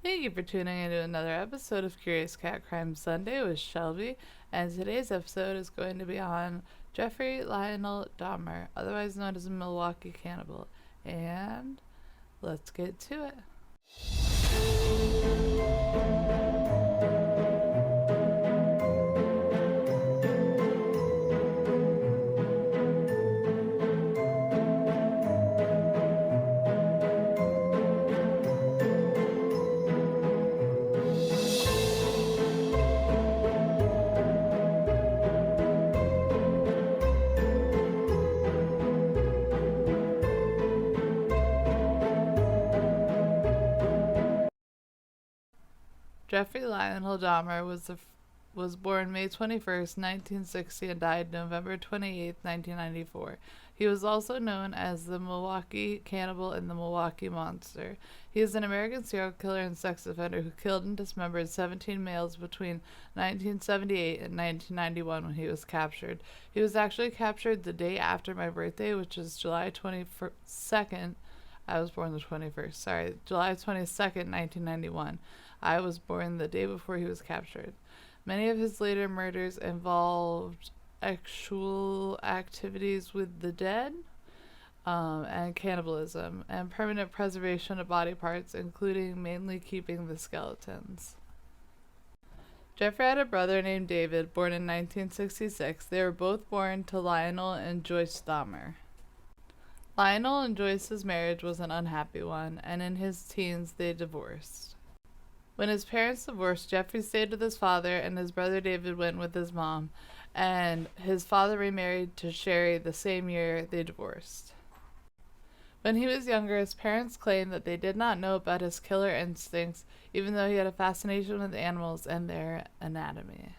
Thank you for tuning into another episode of Curious Cat Crime Sunday with Shelby, and today's episode is going to be on Jeffrey Lionel Dahmer, otherwise known as a Milwaukee Cannibal, and let's get to it. Jeffrey Lionel Dahmer was born May 21st, 1960 and died November 28th, 1994. He was also known as the Milwaukee Cannibal and the Milwaukee Monster. He is an American serial killer and sex offender who killed and dismembered 17 males between 1978 and 1991 when he was captured. He was actually captured the day after my birthday, which is July 22nd. I was born the 21st. Sorry, July 22nd, 1991. I was born the day before he was captured. Many of his later murders involved actual activities with the dead, and cannibalism, and permanent preservation of body parts, including mainly keeping the skeletons. Jeffrey had a brother named David, born in 1966. They were both born to Lionel and Joyce Dahmer. Lionel and Joyce's marriage was an unhappy one, and in his teens they divorced. When his parents divorced, Jeffrey stayed with his father, and his brother David went with his mom, and his father remarried to Sherry the same year they divorced. When he was younger, his parents claimed that they did not know about his killer instincts, even though he had a fascination with animals and their anatomy.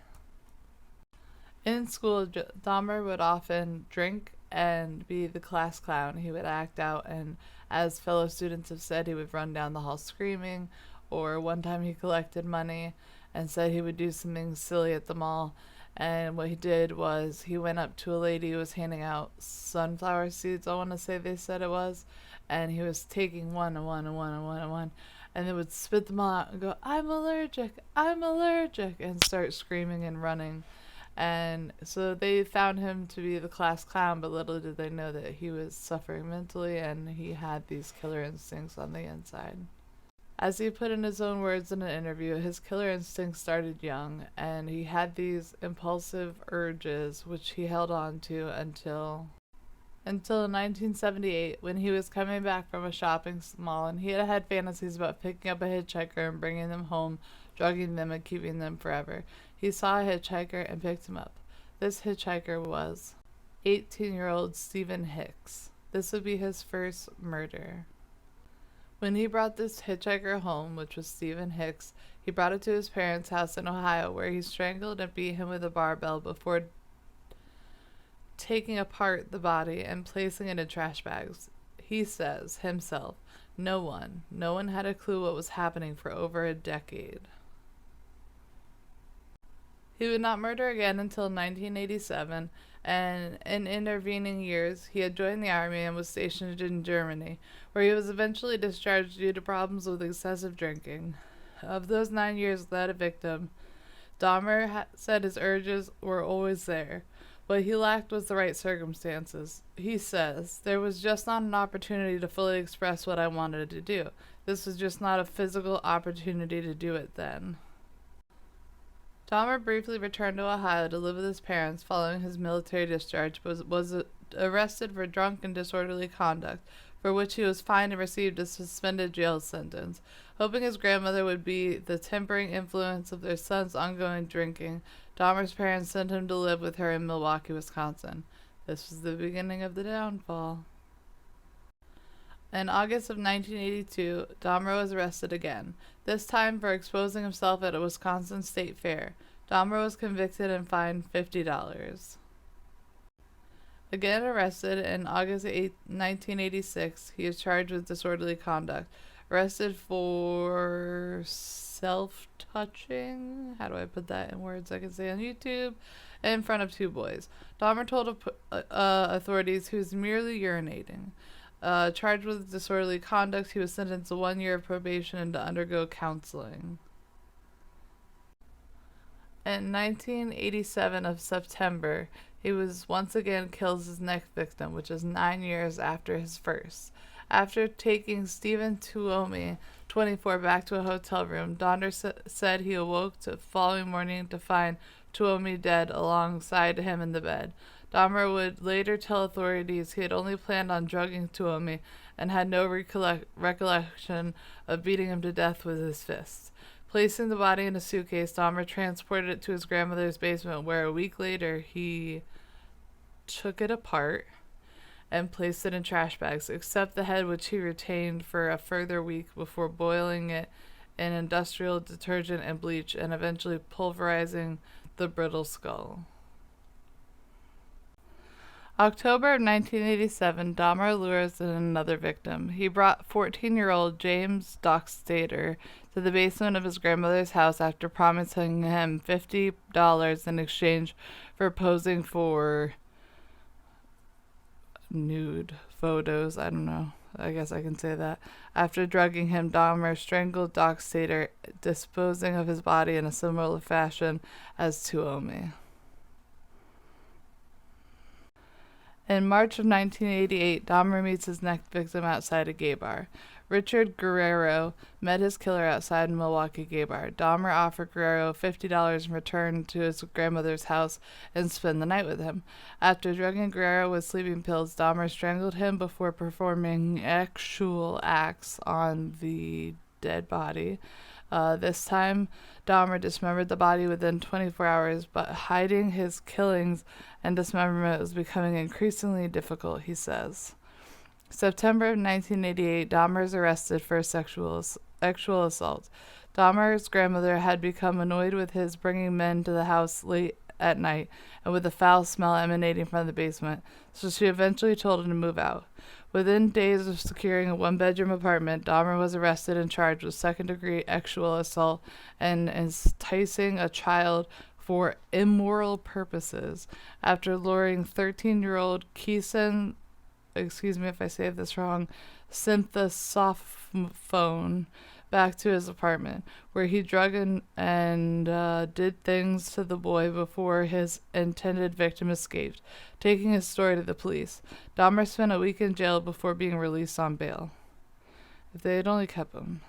In school, Dahmer would often drink and be the class clown. He would act out, and as fellow students have said, he would run down the hall screaming. Or one time he collected money and said he would do something silly at the mall. And what he did was he went up to a lady who was handing out sunflower seeds, I want to say they said it was. And he was taking one and one and one and one and one. And they would spit them all out and go, I'm allergic, and start screaming and running. And so they found him to be the class clown, but little did they know that he was suffering mentally and he had these killer instincts on the inside. As he put in his own words in an interview, his killer instinct started young, and he had these impulsive urges which he held on to until 1978, when he was coming back from a shopping mall, and he had had fantasies about picking up a hitchhiker and bringing them home, drugging them, and keeping them forever. He saw a hitchhiker and picked him up. This hitchhiker was 18-year-old Stephen Hicks. This would be his first murder. When he brought this hitchhiker home, which was Stephen Hicks, he brought it to his parents' house in Ohio, where he strangled and beat him with a barbell before taking apart the body and placing it in trash bags. He says himself, no one had a clue what was happening for over a decade. He would not murder again until 1987, and in intervening years, he had joined the army and was stationed in Germany, where he was eventually discharged due to problems with excessive drinking. Of those 9 years without a victim, Dahmer said his urges were always there. What he lacked was the right circumstances. He says, there was just not an opportunity to fully express what I wanted to do. This was just not a physical opportunity to do it then. Dahmer briefly returned to Ohio to live with his parents following his military discharge, but was arrested for drunk and disorderly conduct, for which he was fined and received a suspended jail sentence. Hoping his grandmother would be the tempering influence of their son's ongoing drinking, Dahmer's parents sent him to live with her in Milwaukee, Wisconsin. This was the beginning of the downfall. In August of 1982, Dahmer was arrested again, this time for exposing himself at a Wisconsin state fair. Dahmer was convicted and fined $50. Again arrested in August 1986, he is charged with disorderly conduct. Arrested for self-touching, how do I put that in words I can say on YouTube, in front of two boys. Dahmer told authorities he was merely urinating. Charged with disorderly conduct, he was sentenced to 1 year of probation and to undergo counseling. In 1987 of September, he was once again kills his next victim, which is 9 years after his first. After taking Stephen Tuomi, 24, back to a hotel room, Dahmer said he awoke the following morning to find Tuomi dead alongside him in the bed. Dahmer would later tell authorities he had only planned on drugging Tuomi and had no recollection of beating him to death with his fists. Placing the body in a suitcase, Dahmer transported it to his grandmother's basement, where a week later he took it apart and placed it in trash bags, except the head, which he retained for a further week before boiling it in industrial detergent and bleach and eventually pulverizing the brittle skull. October of 1987, Dahmer lures in another victim. He brought 14-year-old James Dockstader to the basement of his grandmother's house after promising him $50 in exchange for posing for nude photos. I don't know. I guess I can say that. After drugging him, Dahmer strangled Dockstader, disposing of his body in a similar fashion as Tuomi. In March of 1988, Dahmer meets his next victim outside a gay bar. Richard Guerrero met his killer outside a Milwaukee gay bar. Dahmer offered Guerrero $50 in return to his grandmother's house and spend the night with him. After drugging Guerrero with sleeping pills, Dahmer strangled him before performing actual acts on the dead body. This time, Dahmer dismembered the body within 24 hours, but hiding his killings and dismemberment was becoming increasingly difficult, he says. September of 1988, Dahmer is arrested for sexual assault. Dahmer's grandmother had become annoyed with his bringing men to the house late at night and with the foul smell emanating from the basement, so she eventually told him to move out. Within days of securing a one-bedroom apartment, Dahmer was arrested and charged with second-degree sexual assault and enticing a child for immoral purposes after luring 13-year-old Keeson, excuse me if I say this wrong, synthesophone back to his apartment, where he drugged and did things to the boy before his intended victim escaped, taking his story to the police. Dahmer spent a week in jail before being released on bail. If they had only kept him.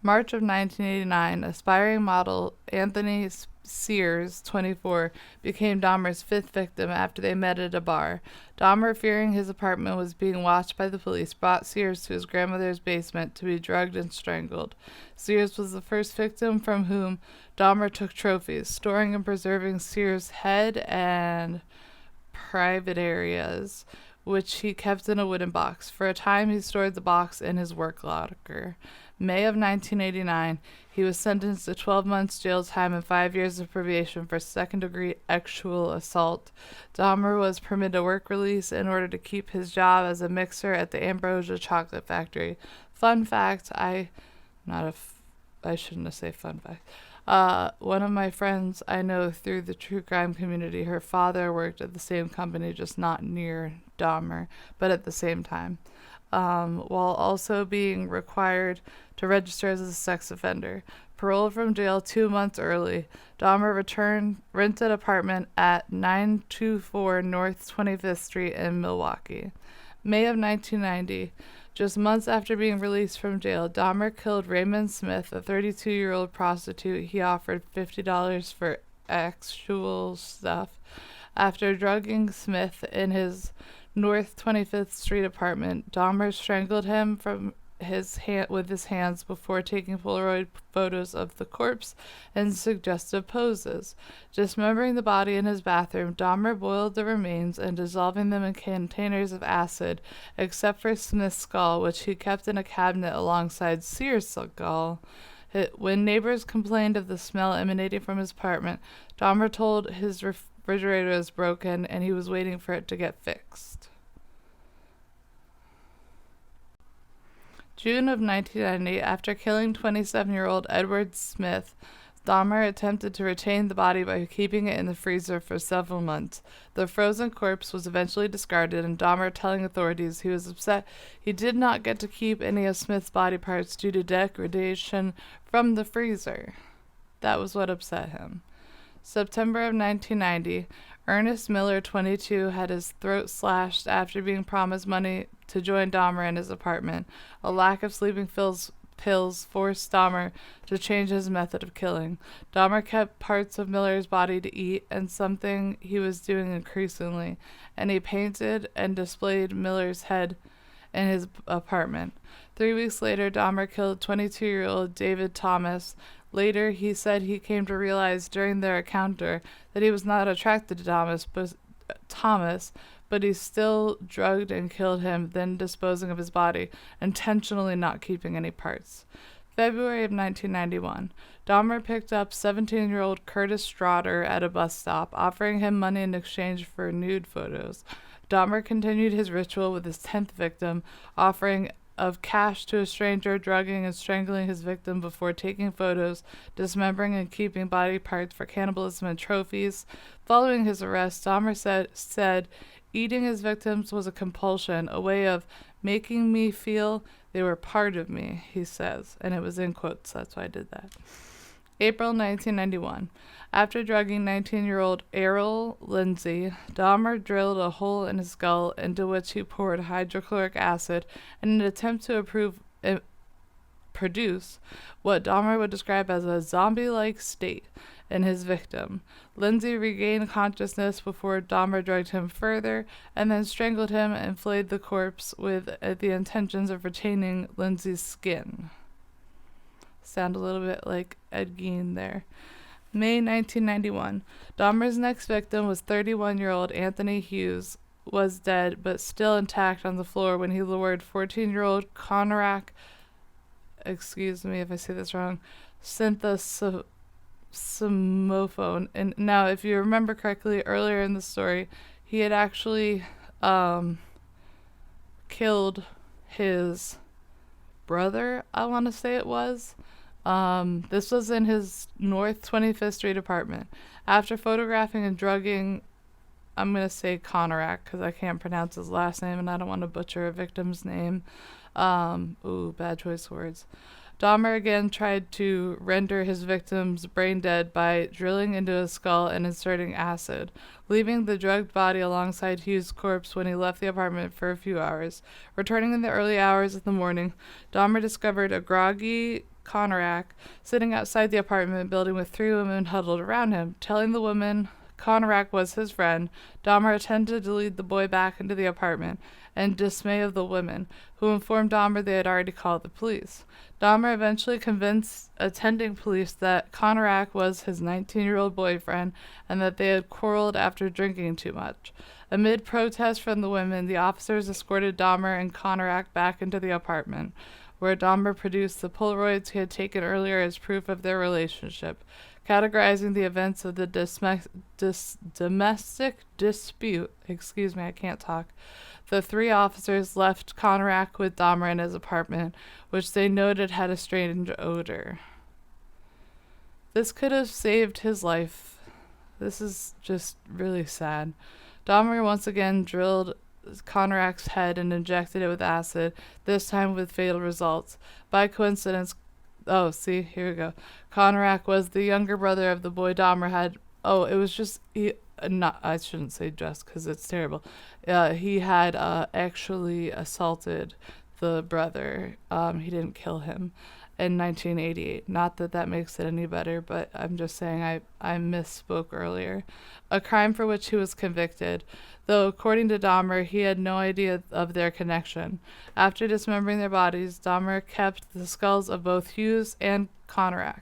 March of 1989, aspiring model Anthony Sears, 24, became Dahmer's fifth victim after they met at a bar. Dahmer, fearing his apartment was being watched by the police, brought Sears to his grandmother's basement to be drugged and strangled. Sears was the first victim from whom Dahmer took trophies, storing and preserving Sears' head and private areas, which he kept in a wooden box. For a time, he stored the box in his work locker. May of 1989, he was sentenced to 12 months jail time and 5 years of probation for second-degree sexual assault. Dahmer was permitted work release in order to keep his job as a mixer at the Ambrosia Chocolate Factory. Fun fact, I shouldn't have said fun fact. One of my friends I know through the true crime community, her father worked at the same company, just not near Dahmer, but at the same time. While also being required to register as a sex offender. Paroled from jail 2 months early, Dahmer rented an apartment at 924 North 25th Street in Milwaukee. May of 1990, just months after being released from jail, Dahmer killed Raymond Smith, a 32-year-old prostitute he offered $50 for actual stuff. After drugging Smith in his North 25th Street apartment, Dahmer strangled him with his hands before taking Polaroid photos of the corpse and suggestive poses. Dismembering the body in his bathroom, Dahmer boiled the remains and dissolving them in containers of acid, except for Smith's skull, which he kept in a cabinet alongside Sears' skull. When neighbors complained of the smell emanating from his apartment, Dahmer told his refrigerator was broken and he was waiting for it to get fixed. June of 1990, after killing 27-year-old Edward Smith, Dahmer attempted to retain the body by keeping it in the freezer for several months. The frozen corpse was eventually discarded, and Dahmer telling authorities he was upset he did not get to keep any of Smith's body parts due to degradation from the freezer. That was what upset him. September of 1990, Ernest Miller, 22, had his throat slashed after being promised money to join Dahmer in his apartment. A lack of sleeping pills forced Dahmer to change his method of killing. Dahmer kept parts of Miller's body to eat, and something he was doing increasingly, and he painted and displayed Miller's head in his apartment. 3 weeks later, Dahmer killed 22-year-old David Thomas. Later, he said he came to realize during their encounter that he was not attracted to Thomas, but he still drugged and killed him, then disposing of his body, intentionally not keeping any parts. February of 1991, Dahmer picked up 17-year-old Curtis Strotter at a bus stop, offering him money in exchange for nude photos. Dahmer continued his ritual with his 10th victim, offering of cash to a stranger, drugging and strangling his victim before taking photos, dismembering and keeping body parts for cannibalism and trophies. Following his arrest, Dahmer said eating his victims was a compulsion, a way of making me feel they were part of me, he says. And it was in quotes, that's why I did that. April 1991. After drugging 19-year-old Errol Lindsay, Dahmer drilled a hole in his skull into which he poured hydrochloric acid in an attempt to produce what Dahmer would describe as a zombie-like state in his victim. Lindsay regained consciousness before Dahmer drugged him further and then strangled him and flayed the corpse with the intentions of retaining Lindsay's skin. Sound a little bit like Ed Gein there. May 1991. Dahmer's next victim was 31-year-old Anthony Hughes, was dead but still intact on the floor when he lured 14-year-old Conrack, excuse me if I say this wrong, synthesomophone. And now, if you remember correctly, earlier in the story, he had actually killed his brother, I want to say it was. This was in his North 25th Street apartment. After photographing and drugging, I'm going to say Conorak because I can't pronounce his last name and I don't want to butcher a victim's name. Bad choice of words. Dahmer again tried to render his victims brain dead by drilling into his skull and inserting acid, leaving the drugged body alongside Hughes' corpse when he left the apartment for a few hours. Returning in the early hours of the morning, Dahmer discovered a groggy Conorak sitting outside the apartment building with 3 women huddled around him. Telling the woman Conorak was his friend, Dahmer attempted to lead the boy back into the apartment, and dismay of the women, who informed Dahmer they had already called the police. Dahmer eventually convinced attending police that Conorak was his 19-year-old boyfriend and that they had quarreled after drinking too much. Amid protests from the women, the officers escorted Dahmer and Conorak back into the apartment, where Dahmer produced the Polaroids he had taken earlier as proof of their relationship. Categorizing the events of the domestic dispute, the 3 officers left Conorak with Dahmer in his apartment, which they noted had a strange odor. This could have saved his life. This is just really sad. Dahmer once again drilled Conorak's head and injected it with acid, this time with fatal results. By coincidence, here we go. Conorak was the younger brother of the boy Dahmer had. I shouldn't say just because it's terrible. He had actually assaulted the brother. He didn't kill him in 1988. Not that that makes it any better, but I'm just saying I misspoke earlier. A crime for which he was convicted, though according to Dahmer, he had no idea of their connection. After dismembering their bodies, Dahmer kept the skulls of both Hughes and Conorak.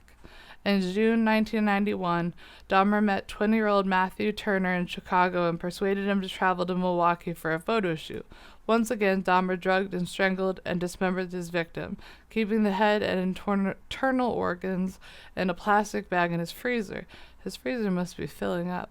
In June 1991, Dahmer met 20-year-old Matthew Turner in Chicago and persuaded him to travel to Milwaukee for a photo shoot. Once again, Dahmer drugged and strangled and dismembered his victim, keeping the head and internal organs in a plastic bag in his freezer. His freezer must be filling up.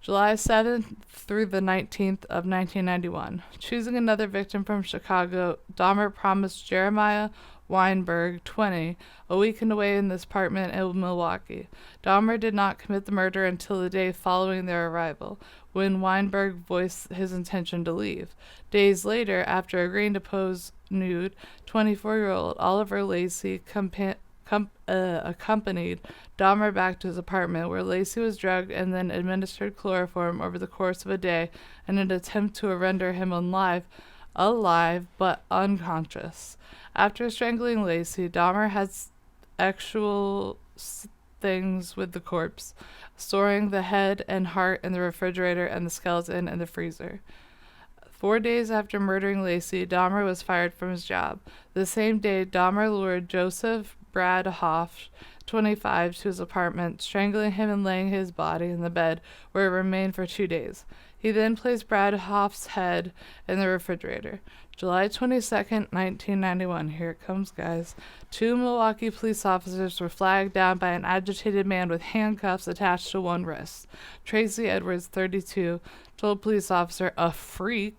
July 7th through the 19th of 1991. Choosing another victim from Chicago, Dahmer promised Jeremiah Weinberg, 20, a weekend away in this apartment in Milwaukee. Dahmer did not commit the murder until the day following their arrival, when Weinberg voiced his intention to leave. Days later, after agreeing to pose nude, 24-year-old Oliver Lacey accompanied Dahmer back to his apartment, where Lacey was drugged and then administered chloroform over the course of a day in an attempt to render him alive but unconscious. After strangling Lacey, Dahmer had actual things with the corpse, storing the head and heart in the refrigerator and the skeleton in the freezer. 4 days after murdering Lacey, Dahmer was fired from his job. The same day, Dahmer lured Joseph Bradhoff, 25, to his apartment, strangling him and laying his body in the bed, where it remained for 2 days. He then placed Bradhoff's head in the refrigerator. July 22nd, 1991. Here it comes, guys. 2 Milwaukee police officers were flagged down by an agitated man with handcuffs attached to one wrist. Tracy Edwards, 32, told police officer a freak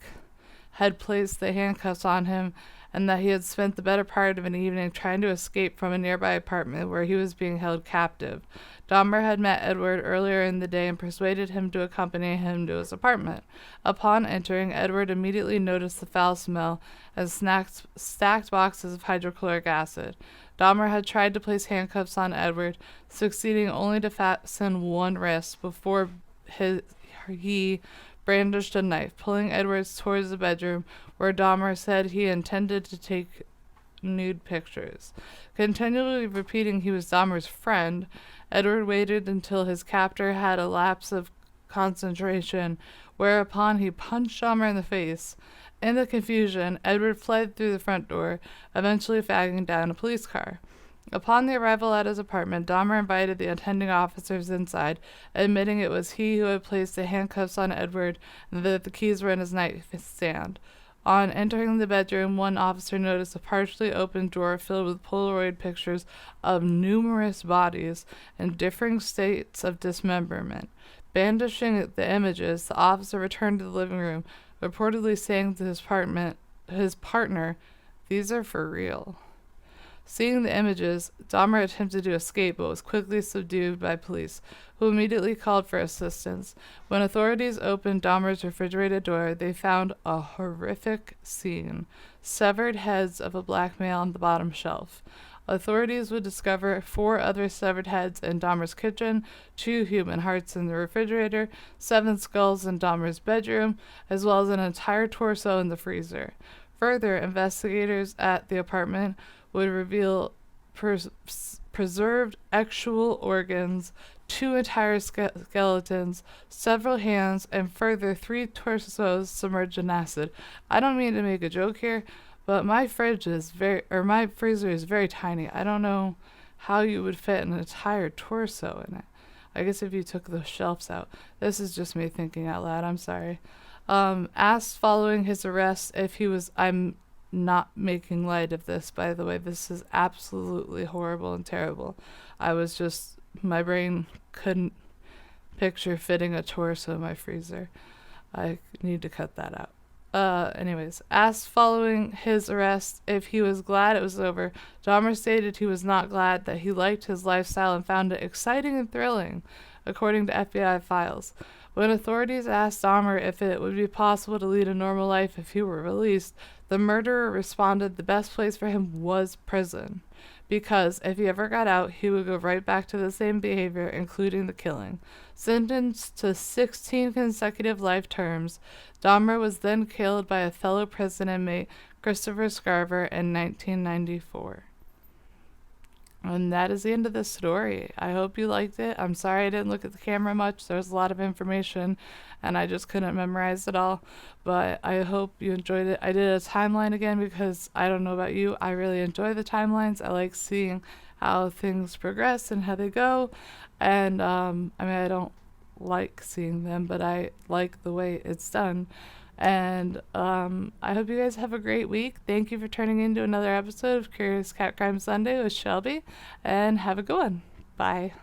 had placed the handcuffs on him and that he had spent the better part of an evening trying to escape from a nearby apartment where he was being held captive. Dahmer had met Edward earlier in the day and persuaded him to accompany him to his apartment. Upon entering, Edward immediately noticed the foul smell and stacked boxes of hydrochloric acid. Dahmer had tried to place handcuffs on Edward, succeeding only to fasten one wrist before he brandished a knife, pulling Edwards towards the bedroom where Dahmer said he intended to take nude pictures. Continually repeating he was Dahmer's friend, Edward waited until his captor had a lapse of concentration, whereupon he punched Dahmer in the face. In the confusion, Edward fled through the front door, eventually flagging down a police car. Upon the arrival at his apartment, Dahmer invited the attending officers inside, admitting it was he who had placed the handcuffs on Edward and that the keys were in his nightstand. On entering the bedroom, one officer noticed a partially open drawer filled with Polaroid pictures of numerous bodies in differing states of dismemberment. Bandishing the images, the officer returned to the living room, reportedly saying to his partner, "These are for real." Seeing the images, Dahmer attempted to escape but was quickly subdued by police, who immediately called for assistance. When authorities opened Dahmer's refrigerated door, they found a horrific scene: severed heads of a black male on the bottom shelf. Authorities would discover 4 other severed heads in Dahmer's kitchen, 2 human hearts in the refrigerator, 7 skulls in Dahmer's bedroom, as well as an entire torso in the freezer. Further, investigators at the apartment would reveal preserved actual organs, 2 entire skeletons, several hands, and further 3 torsos submerged in acid. I don't mean to make a joke here, but my freezer is very tiny. I don't know how you would fit an entire torso in it. I guess if you took the shelves out. This is just me thinking out loud. I'm sorry. Asked following his arrest if he was... I'm not making light of this, by the way. This is absolutely horrible and terrible. My brain couldn't picture fitting a torso in my freezer. I need to cut that out. Anyways, asked following his arrest if he was glad it was over, Dahmer stated he was not glad, that he liked his lifestyle and found it exciting and thrilling, according to FBI files. When authorities asked Dahmer if it would be possible to lead a normal life if he were released, the murderer responded the best place for him was prison, because if he ever got out, he would go right back to the same behavior, including the killing. Sentenced to 16 consecutive life terms, Dahmer was then killed by a fellow prison inmate, Christopher Scarver, in 1994. And that is the end of the story. I hope you liked it. I'm sorry I didn't look at the camera much. There was a lot of information, and I just couldn't memorize it all. But I hope you enjoyed it. I did a timeline again because I don't know about you. I really enjoy the timelines. I like seeing how things progress and how they go. And, I don't like seeing them, but I like the way it's done. And I hope you guys have a great week. Thank you for turning into another episode of Curious Cat Crime Sunday with Shelby, and have a good one. Bye.